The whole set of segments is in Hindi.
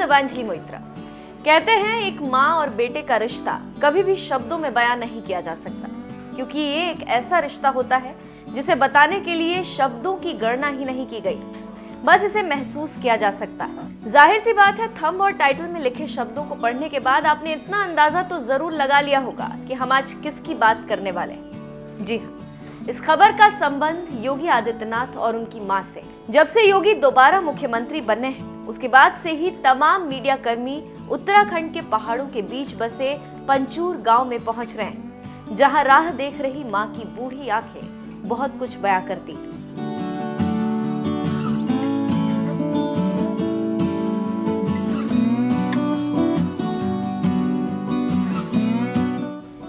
देवांजलि मोइत्रा। कहते हैं एक माँ और बेटे का रिश्ता कभी भी शब्दों में बयां नहीं किया जा सकता, क्योंकि ये एक ऐसा रिश्ता होता है जिसे बताने के लिए शब्दों की गणना ही नहीं की गई, बस इसे महसूस किया जा सकता है। जाहिर सी बात है, थंब और टाइटल में लिखे शब्दों को पढ़ने के बाद आपने इतना अंदाजा तो जरूर लगा लिया होगा कि हम आज किसकी बात करने वाले हैं। जी हाँ, इस खबर का संबंध योगी आदित्यनाथ और उनकी मां से। जब से योगी दोबारा मुख्यमंत्री बने हैं, उसके बाद से ही तमाम मीडिया कर्मी उत्तराखंड के पहाड़ों के बीच बसे पंचूर गांव में पहुंच रहे हैं, जहां राह देख रही मां की बूढ़ी आंखें बहुत कुछ बयां करती।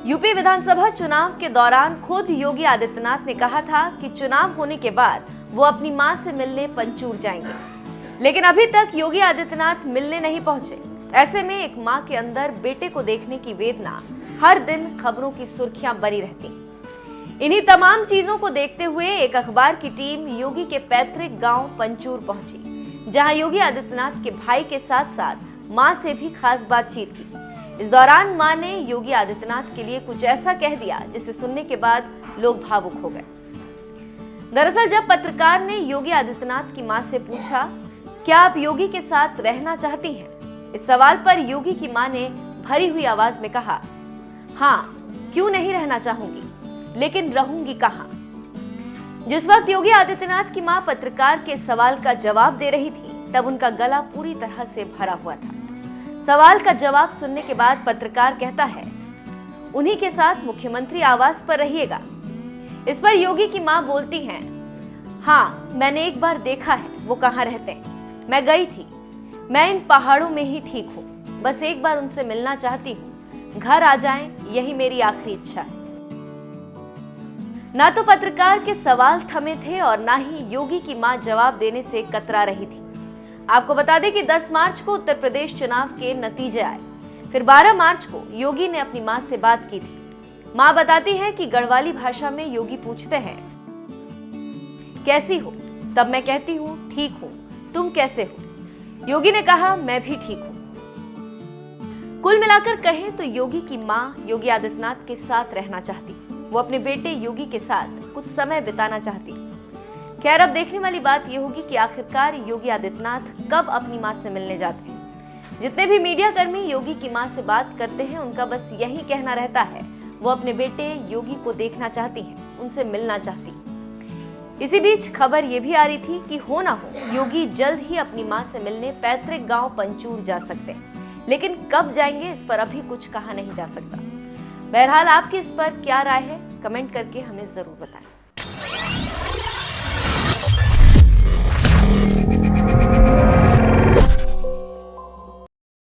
यूपी विधानसभा चुनाव के दौरान खुद योगी आदित्यनाथ ने कहा था कि चुनाव होने के बाद वो अपनी मां से मिलने पंचूर जाएंगे, लेकिन अभी तक योगी आदित्यनाथ मिलने नहीं पहुंचे। ऐसे में एक मां के अंदर बेटे को देखने की वेदना हर दिन खबरों की सुर्खियां बनी रहती। इन्हीं तमाम चीजों को देखते हुए एक अखबार की टीम योगी के पैतृक गांव पंचूर पहुंची, जहां योगी आदित्यनाथ के भाई के साथ साथ मां से भी खास बातचीत की। इस दौरान मां ने योगी आदित्यनाथ के लिए कुछ ऐसा कह दिया जिसे सुनने के बाद लोग भावुक हो गए। दरअसल जब पत्रकार ने योगी आदित्यनाथ की मां से पूछा, क्या आप योगी के साथ रहना चाहती हैं? इस सवाल पर योगी की मां ने भरी हुई आवाज में कहा, हाँ, क्यों नहीं रहना चाहूंगी, लेकिन रहूंगी कहां? जिस वक्त योगी आदित्यनाथ की मां पत्रकार के सवाल का जवाब दे रही थी, तब उनका गला पूरी तरह से भरा हुआ था। सवाल का जवाब सुनने के बाद पत्रकार कहता है, उन्हीं के साथ मुख्यमंत्री आवास पर रहिएगा। इस पर योगी की मां बोलती हैं, हाँ, मैंने एक बार देखा है वो कहाँ रहते हैं। मैं गई थी, मैं इन पहाड़ों में ही ठीक हूँ, बस एक बार उनसे मिलना चाहती हूँ, घर आ जाएं, यही मेरी आखिरी इच्छा है। ना तो पत्रकार के सवाल थमे थे और ना ही योगी की मां जवाब देने से कतरा रही थी। आपको बता दें कि 10 मार्च को उत्तर प्रदेश चुनाव के नतीजे आए। फिर 12 मार्च को योगी ने अपनी मां से बात की थी। मां बताती है कि गढ़वाली भाषा में योगी पूछते हैं, कैसी हो? तब मैं कहती हूँ ठीक हूँ, तुम कैसे हो? योगी ने कहा, मैं भी ठीक हूँ। कुल मिलाकर कहें तो योगी की मां योगी आदित्यनाथ के साथ रहना चाहती, वो अपने बेटे योगी के साथ कुछ समय बिताना चाहती। खैर, अब देखने वाली बात यह होगी कि आखिरकार योगी आदित्यनाथ कब अपनी मां से मिलने जाते हैं। जितने भी मीडिया कर्मी योगी की मां से बात करते हैं, उनका बस यही कहना रहता है, वो अपने बेटे योगी को देखना चाहती हैं, उनसे मिलना चाहती। इसी बीच खबर ये भी आ रही थी कि हो ना हो योगी जल्द ही अपनी मां से मिलने पैतृक गांव पंचूर जा सकते हैं, लेकिन कब जाएंगे इस पर अभी कुछ कहा नहीं जा सकता। बहरहाल आपकी इस पर क्या राय है, कमेंट करके हमें जरूर बताएं।